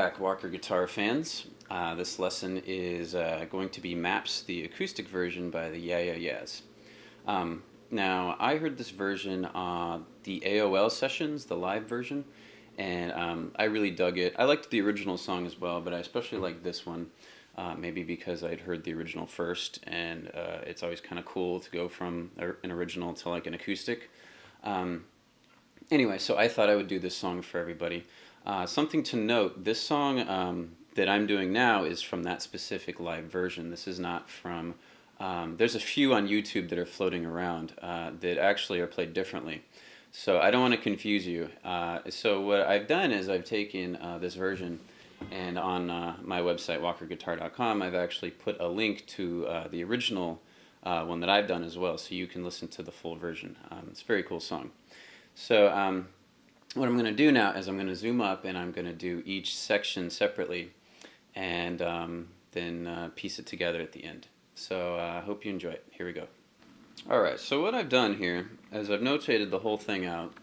back, Walker guitar fans. This lesson is going to be Maps, the acoustic version by the Yeah Yeah Yeahs. Now, I heard this version on the AOL sessions, the live version, and I really dug it. I liked the original song as well, but I especially liked this one, maybe because I'd heard the original first, and it's always kind of cool to go from an original to like an acoustic. Anyway, so I thought I would do this song for everybody. Something to note, this song that I'm doing now is from that specific live version. This is not from, there's a few on YouTube that are floating around that actually are played differently. So I don't want to confuse you. So what I've done is I've taken this version, and on my website, walkerguitar.com, I've actually put a link to the original one that I've done as well, so you can listen to the full version. It's a very cool song. So what I'm going to do now is I'm going to zoom up and I'm going to do each section separately and then piece it together at the end. So I hope you enjoy it. Here we go. Alright, so what I've done here is I've notated the whole thing out.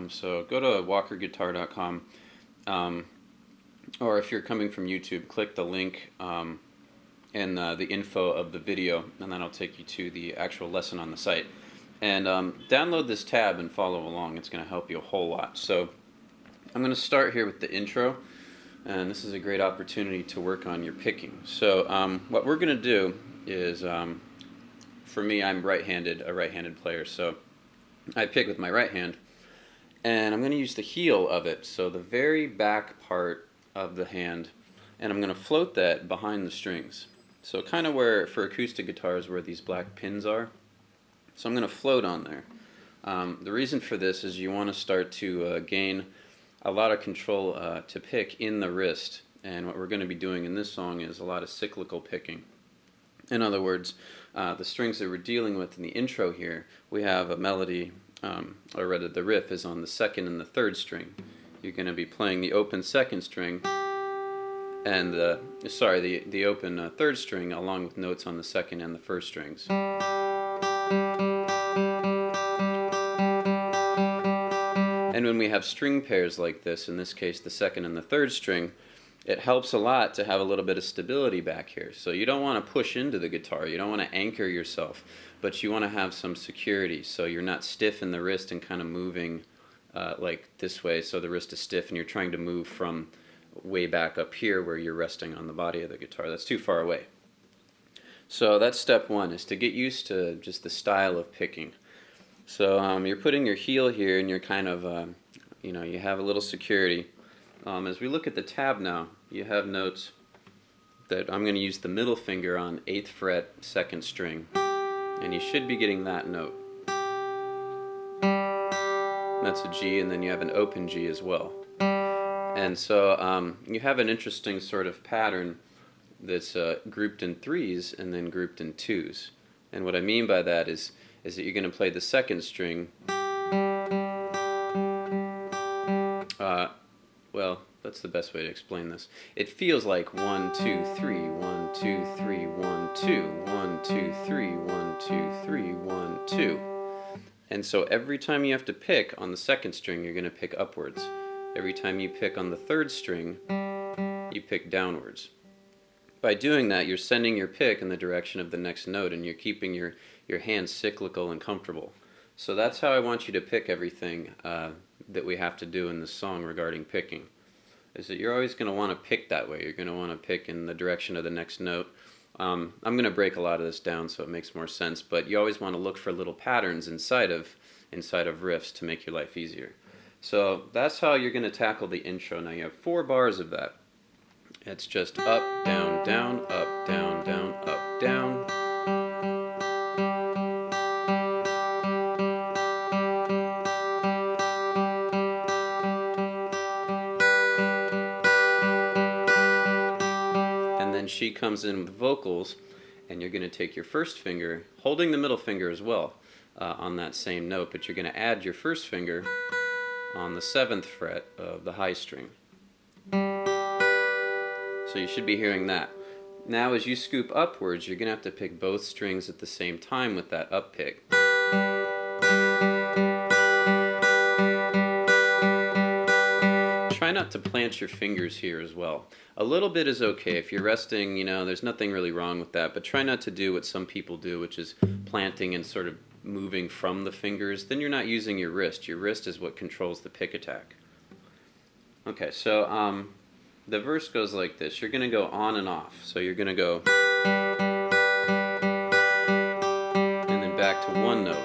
So go to walkerguitar.com, or if you're coming from YouTube, click the link in the info of the video, and then I'll take you to the actual lesson on the site. And download this tab and follow along. It's going to help you a whole lot. So I'm going to start here with the intro, and this is a great opportunity to work on your picking. So what we're going to do is, for me, I'm right-handed, a right-handed player, so I pick with my right hand, and I'm going to use the heel of it, so the very back part of the hand, and I'm going to float that behind the strings. So kind of where, for acoustic guitars, where these black pins are. So I'm going to float on there. The reason for this is you want to start to gain a lot of control to pick in the wrist, and what we're going to be doing in this song is a lot of cyclical picking. In other words, the strings that we're dealing with in the intro here, we have a melody, or rather the riff is on the second and the third string. You're going to be playing the open second string and the open third string along with notes on the second and the first strings. And when we have string pairs like this, in this case the second and the third string, it helps a lot to have a little bit of stability back here. So you don't want to push into the guitar, you don't want to anchor yourself, but you want to have some security so you're not stiff in the wrist and kind of moving like this way, so the wrist is stiff and you're trying to move from way back up here where you're resting on the body of the guitar. That's too far away. So that's step one, is to get used to just the style of picking. So you're putting your heel here and you're kind of, you have a little security. As we look at the tab now, you have notes that I'm going to use the middle finger on 8th fret, 2nd string, and you should be getting that note. That's a G, and then you have an open G as well. And so you have an interesting sort of pattern that's grouped in threes and then grouped in twos. And what I mean by that is that you're going to play the second string. Well, that's the best way to explain this. It feels like 1, 2, 3, 1, 2, 3, 1, 2, 1, 2, 3, 1, 2, 3, 1, 2. And so every time you have to pick on the second string, you're going to pick upwards. Every time you pick on the third string, you pick downwards. By doing that, you're sending your pick in the direction of the next note, and you're keeping your hands cyclical and comfortable. So that's how I want you to pick everything that we have to do in this song regarding picking, is that you're always going to want to pick that way. You're going to want to pick in the direction of the next note. I'm going to break a lot of this down so it makes more sense, but you always want to look for little patterns inside of riffs to make your life easier. So that's how you're going to tackle the intro. Now you have 4 bars of that. It's just up, down, down, up, down, down, up, down. And then she comes in with vocals, and you're going to take your first finger, holding the middle finger as well, on that same note, but you're going to add your first finger on the 7th fret of the high string. So you should be hearing that. Now as you scoop upwards, you're going to have to pick both strings at the same time with that up pick. Try not to plant your fingers here as well. A little bit is okay. If you're resting, you know, there's nothing really wrong with that, but try not to do what some people do, which is planting and sort of moving from the fingers. Then you're not using your wrist. Your wrist is what controls the pick attack. Okay, so the verse goes like this. You're going to go on and off. So you're going to go and then back to one note.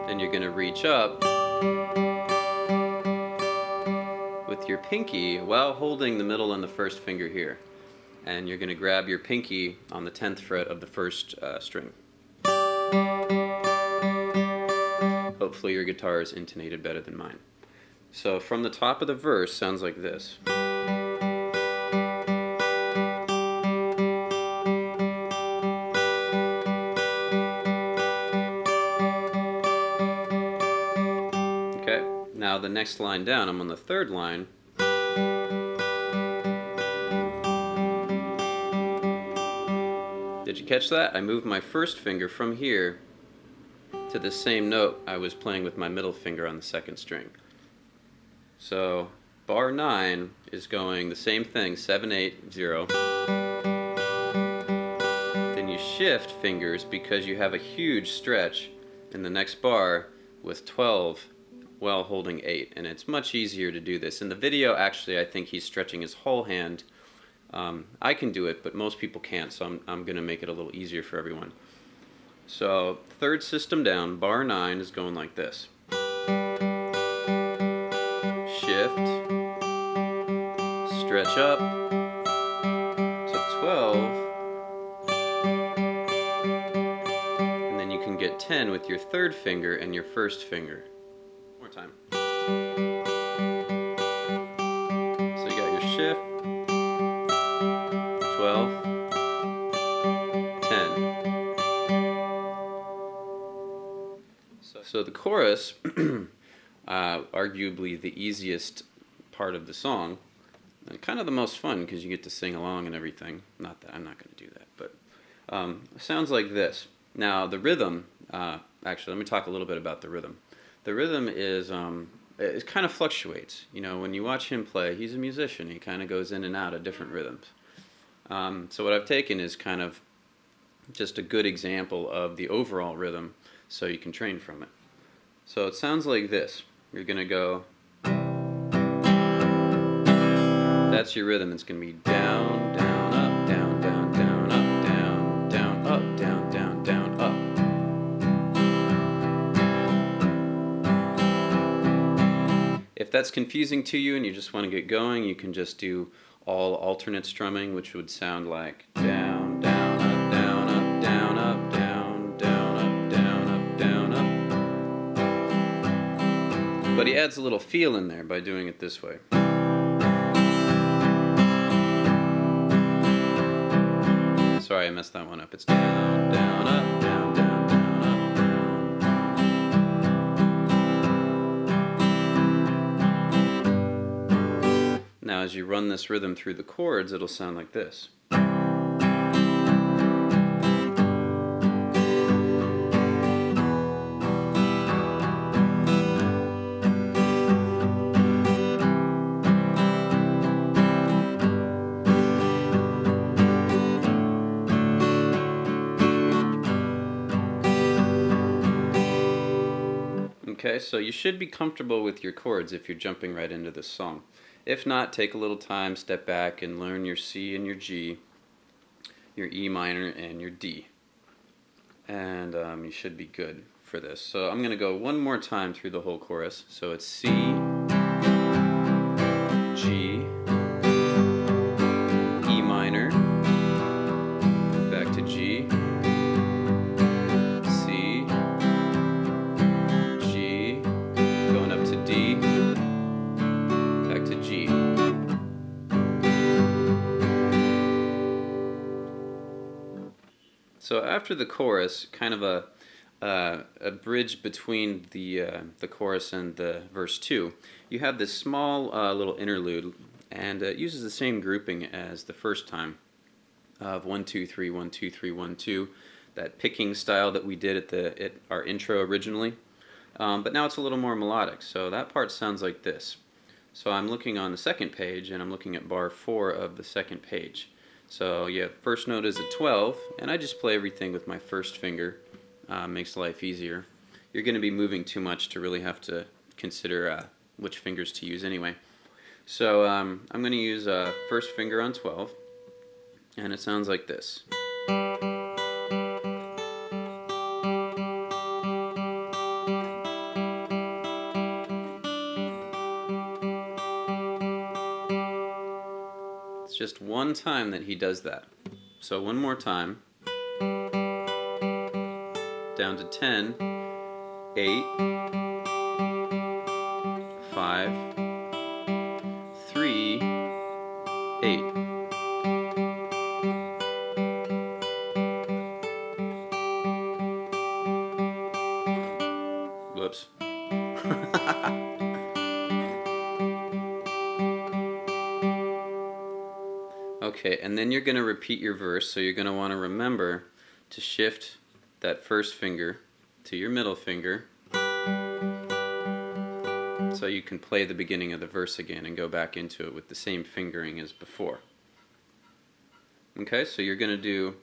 Then you're going to reach up with your pinky while holding the middle and the first finger here. And you're going to grab your pinky on the 10th fret of the first string. Hopefully your guitar is intonated better than mine. So from the top of the verse, sounds like this. Okay, now the next line down, I'm on the third line. Did you catch that? I moved my first finger from here to the same note I was playing with my middle finger on the second string. So bar 9 is going the same thing, 7, 8, 0. Then you shift fingers because you have a huge stretch in the next bar with 12 while holding 8, and it's much easier to do this. In the video, actually, I think he's stretching his whole hand. I can do it, but most people can't, so I'm going to make it a little easier for everyone. So third system down, bar 9 is going like this. Shift, stretch up to 12, and then you can get 10 with your third finger and your first finger. One more time. So you got your shift, 12, 10. So the chorus, arguably the easiest part of the song, and kind of the most fun because you get to sing along and everything. Not that I'm not going to do that, but sounds like this. Now the rhythm, actually, let me talk a little bit about the rhythm. The rhythm is it kind of fluctuates. You know, when you watch him play, he's a musician. He kind of goes in and out of different rhythms. So what I've taken is kind of just a good example of the overall rhythm, so you can train from it. So it sounds like this. You're going to go, that's your rhythm. It's going to be down, down, up, down, down, down, up, down, down, up, down, down, down, up. If that's confusing to you and you just want to get going, you can just do all alternate strumming, which would sound like down, down, up, down, up, down, up, down, down, up, down, up, down, up. But he adds a little feel in there by doing it this way. Sorry, I messed that one up. It's down, down, up, down, down, down, up, down. Now as you run this rhythm through the chords, it'll sound like this. Okay, so you should be comfortable with your chords if you're jumping right into this song. If not, take a little time, step back, and learn your C and your G, your E minor, and your D. And you should be good for this. So I'm going to go one more time through the whole chorus. So it's C, G, E minor, back to G, C, G, going up to D, back to G. So after the chorus, kind of a bridge between the chorus and the verse 2, you have this small little interlude, and it uses the same grouping as the first time of 1 2 3 1 2 3 1 2, that picking style that we did at our intro originally. but now it's a little more melodic. So that part sounds like this. So I'm looking on the second page, and I'm looking at bar 4 of the second page. So yeah, first note is a 12, and I just play everything with my first finger. Makes life easier. You're going to be moving too much to really have to consider which fingers to use anyway. So I'm going to use first finger on 12, and it sounds like this. It's just one time that he does that. So one more time. Down to 10, 8, 5, 3, 8. Whoops. Okay, and then you're going to repeat your verse, so you're going to want to remember to shift that first finger to your middle finger so you can play the beginning of the verse again and go back into it with the same fingering as before. Okay, so you're going to do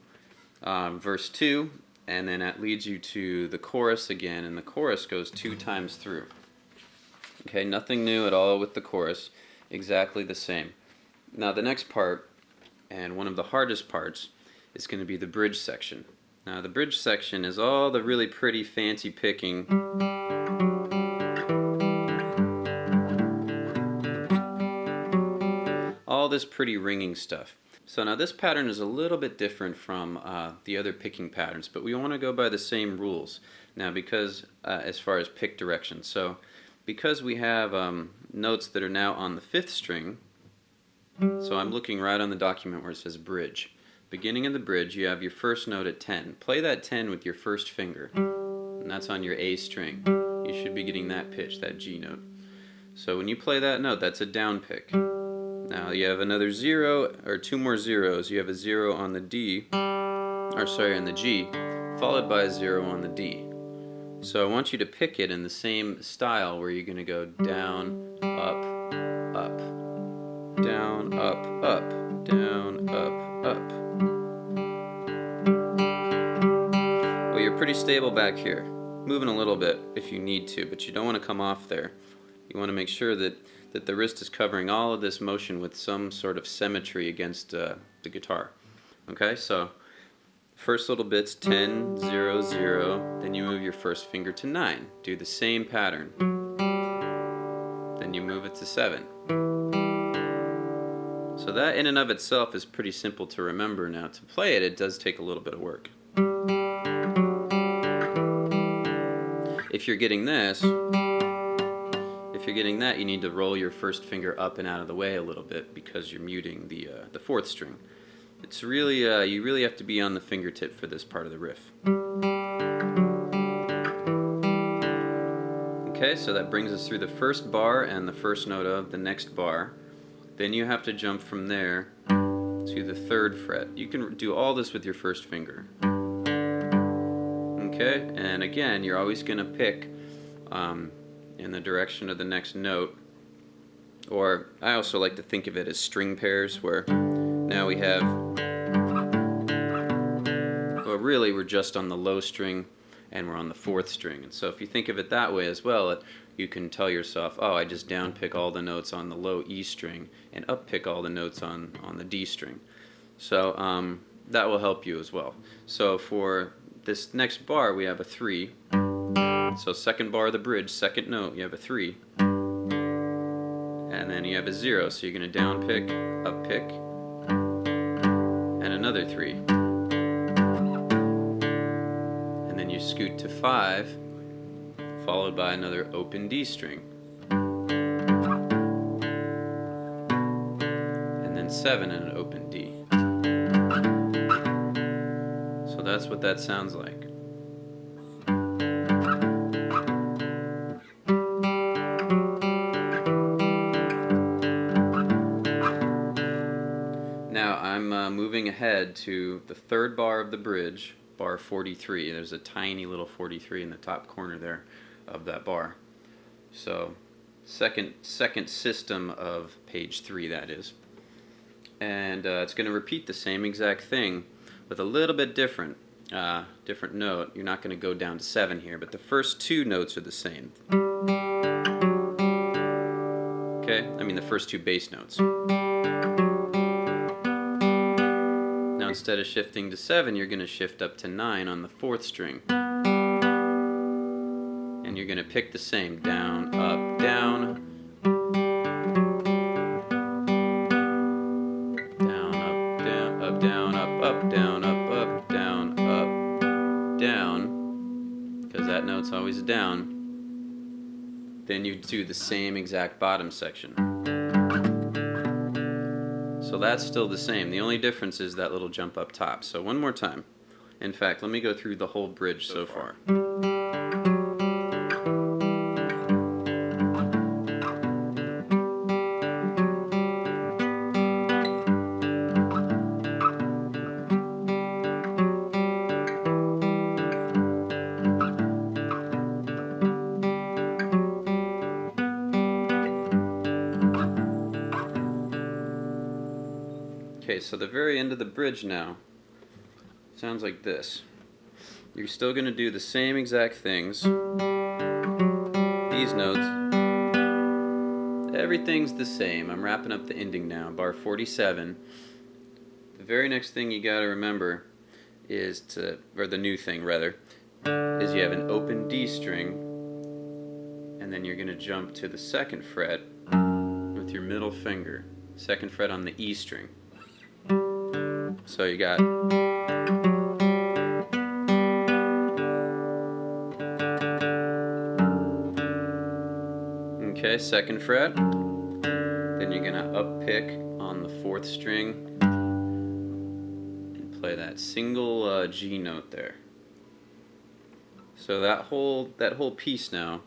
verse 2, and then that leads you to the chorus again, and the chorus goes 2 times through. Okay, nothing new at all with the chorus, exactly the same. Now the next part, and one of the hardest parts, is going to be the bridge section. Now the bridge section is all the really pretty fancy picking. All this pretty ringing stuff. So now this pattern is a little bit different from the other picking patterns, but we want to go by the same rules. Now because, as far as pick direction, so because we have notes that are now on the 5th string, so I'm looking right on the document where it says bridge. Beginning of the bridge, you have your first note at 10. Play that 10 with your first finger, and that's on your A string. You should be getting that pitch, that G note. So when you play that note, that's a down pick. Now you have another 0, or 2 more zeros. You have a 0 on the D, or sorry, on the G, followed by a 0 on the D. So I want you to pick it in the same style where you're going to go down, up, up, down, up, up, down, up, up. Well, you're pretty stable back here, moving a little bit if you need to, but you don't want to come off there. You want to make sure that the wrist is covering all of this motion with some sort of symmetry against the guitar. Okay, so first little bit's 10, 0, 0, then you move your first finger to 9. Do the same pattern. Then you move it to 7. So that in and of itself is pretty simple to remember. Now to play it, it does take a little bit of work. If you're getting this, if you're getting that, you need to roll your first finger up and out of the way a little bit because you're muting the 4th string. It's really, you really have to be on the fingertip for this part of the riff. Okay, so that brings us through the first bar and the first note of the next bar. Then you have to jump from there to the 3rd fret. You can do all this with your first finger. Okay, and again, you're always going to pick in the direction of the next note. Or I also like to think of it as string pairs, where now we have, well, really we're just on the low string and we're on the 4th string. And so if you think of it that way as well, you can tell yourself, oh, I just down pick all the notes on the low E string and up pick all the notes on the D string. So that will help you as well. So for this next bar, we have a 3. So second bar of the bridge, second note, you have a 3. And then you have a 0, so you're going to down pick, up pick, and another 3. And then you scoot to 5, followed by another open D string. And then 7 and an open D. So that's what that sounds like. Now I'm moving ahead to the 3rd bar of the bridge, bar 43. There's a tiny little 43 in the top corner there of that bar. So second system of page 3, that is. And it's going to repeat the same exact thing with a little bit different note. You're not going to go down to 7 here, but the first 2 notes are the same. Okay, I mean the first 2 bass notes. Now instead of shifting to 7, you're going to shift up to 9 on the 4th string. And you're going to pick the same, down, up, down, down, up, down, up, down, up, down, up, down, up, down, because that note's always down. Then you do the same exact bottom section. So that's still the same. The only difference is that little jump up top. So one more time. In fact, let me go through the whole bridge so far. Okay, so the very end of the bridge now sounds like this. You're still going to do the same exact things. These notes, everything's the same. I'm wrapping up the ending now, bar 47. The very next thing you got to remember is or the new thing rather, is you have an open D string, and then you're going to jump to the 2nd fret with your middle finger, 2nd fret on the E string. So you got okay, 2nd fret, then you're gonna up pick on the 4th string and play that single G note there. So that whole piece now,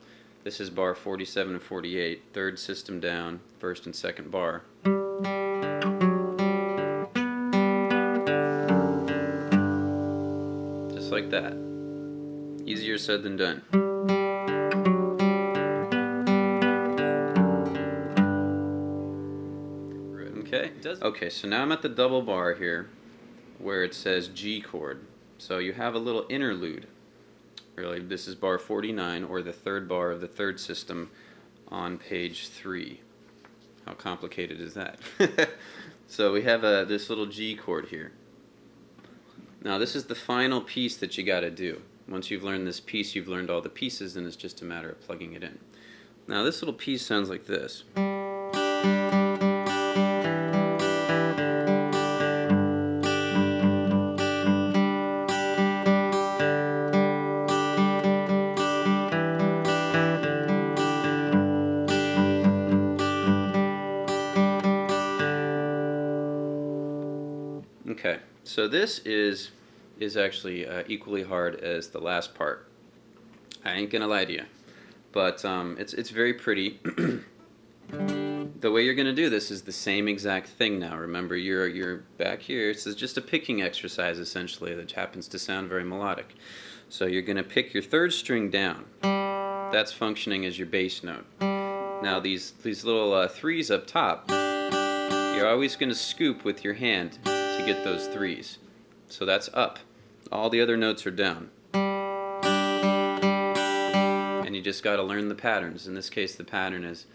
this is bar 47 and 48, 3rd system down, 1st and 2nd bar. Just like that. Easier said than done. Okay, so now I'm at the double bar here where it says G chord. So you have a little interlude. Really, this is bar 49, or the 3rd bar of the 3rd system on page 3. How complicated is that? So we have this little G chord here. Now this is the final piece that you got to do. Once you've learned this piece, you've learned all the pieces, and it's just a matter of plugging it in. Now this little piece sounds like this. Okay, so this is actually equally hard as the last part. I ain't gonna lie to you, but it's very pretty. The way you're gonna do this is the same exact thing now. Remember, you're back here. This is just a picking exercise essentially that happens to sound very melodic. So you're gonna pick your 3rd string down. That's functioning as your bass note. Now these little 3s up top, you're always gonna scoop with your hand to get those 3s. So that's up. All the other notes are down. And you just got to learn the patterns. In this case, the pattern is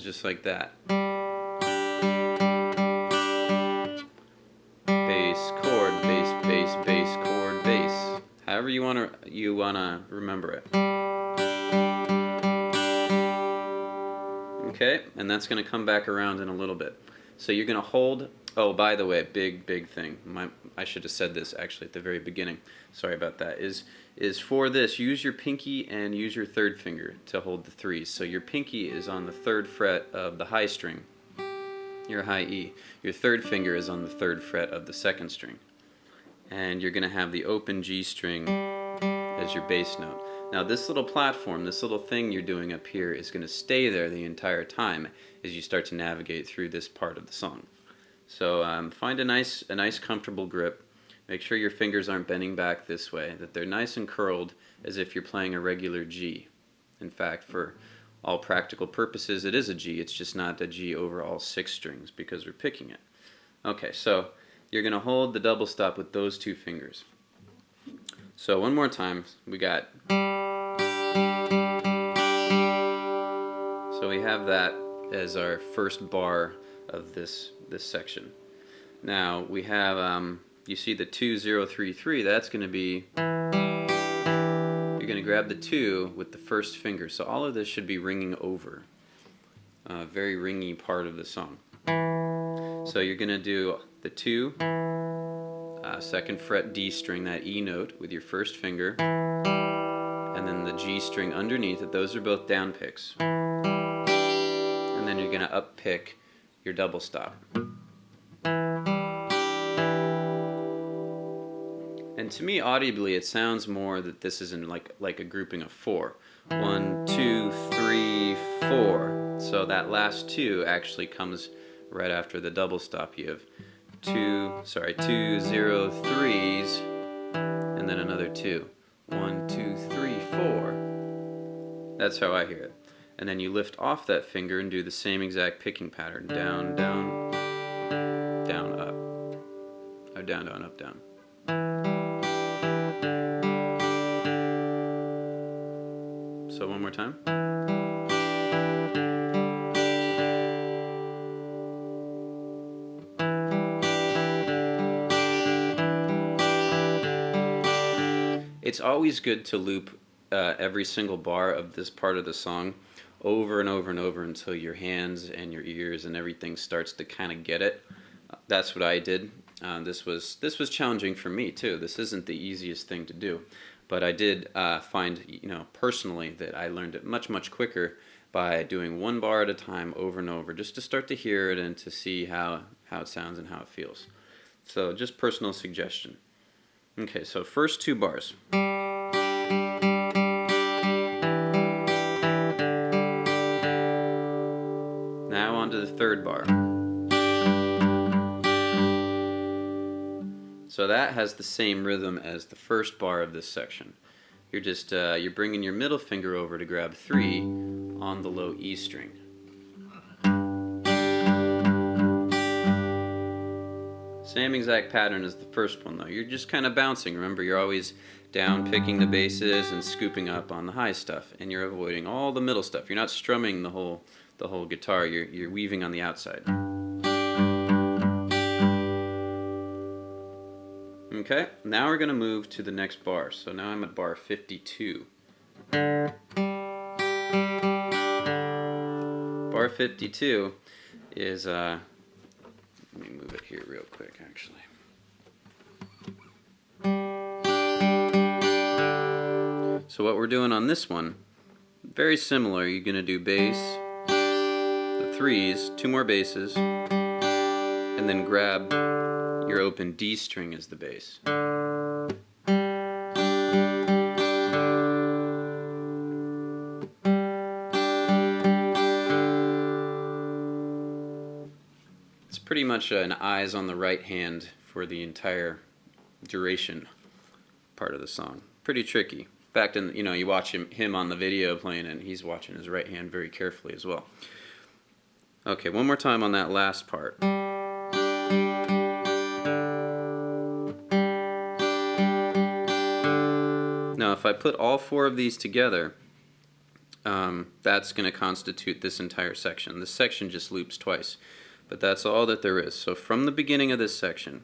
just like that. Bass, chord, bass, bass, bass, chord, bass. However you wanna remember it. Okay, and that's going to come back around in a little bit. So you're going to hold, oh, by the way, big thing. I should have said this actually at the very beginning. Sorry about that. Is for this, use your pinky and use your 3rd finger to hold the 3s. So your pinky is on the 3rd fret of the high string, your high E. Your 3rd finger is on the 3rd fret of the 2nd string. And you're going to have the open G string as your bass note. Now this little platform, this little thing you're doing up here is going to stay there the entire time as you start to navigate through this part of the song. So find a nice comfortable grip. Make sure your fingers aren't bending back this way, that they're nice and curled as if you're playing a regular G. In fact, for all practical purposes, it is a G. It's just not a G over all 6 strings because we're picking it. Okay, so you're going to hold the double stop with those 2 fingers. So one more time, we got... So we have that as our first bar of this section. Now we have, you see the 2, 0, 3, 3, that's going to be, you're going to grab the 2 with the first finger. So all of this should be ringing over. Very ringy part of the song. So you're going to do the 2, 2nd fret D string, that E note with your first finger, and then the G string underneath it. Those are both down picks. And then you're going to up pick your double stop. And to me, audibly, it sounds more that this is in like a grouping of 4. 1, 2, 3, 4. So that last 2 actually comes right after the double stop. You have 2, 0, 3s, and then another 2. 1, 2, 3, 4. That's how I hear it. And then you lift off that finger and do the same exact picking pattern. Down, down, down, up. Or down, down, up, down. So one more time. It's always good to loop every single bar of this part of the song over and over and over until your hands and your ears and everything starts to kind of get it. That's what I did. This was challenging for me too. This isn't the easiest thing to do, but I did find, personally, that I learned it much quicker by doing one bar at a time over and over, just to start to hear it and to see how it sounds and how it feels. So just personal suggestion. Okay, so first 2 bars. Now on to the 3rd bar. So that has the same rhythm as the first bar of this section. You're just you're bringing your middle finger over to grab 3 on the low E string. Same exact pattern as the first one though. You're just kind of bouncing. Remember, you're always down picking the basses and scooping up on the high stuff, and you're avoiding all the middle stuff. You're not strumming the whole guitar. You're weaving on the outside. Okay, now we're going to move to the next bar. So now I'm at bar 52. Bar 52 is, let me move it here real quick actually. So what we're doing on this one, very similar. You're going to do bass, the 3s, 2 more basses, and then grab your open D string as the bass. It's pretty much an eyes on the right hand for the entire duration part of the song. Pretty tricky. In fact, you watch him on the video playing it, and he's watching his right hand very carefully as well. Okay, one more time on that last part. Now, if I put all 4 of these together, that's going to constitute this entire section. This section just loops twice, but that's all that there is. So from the beginning of this section,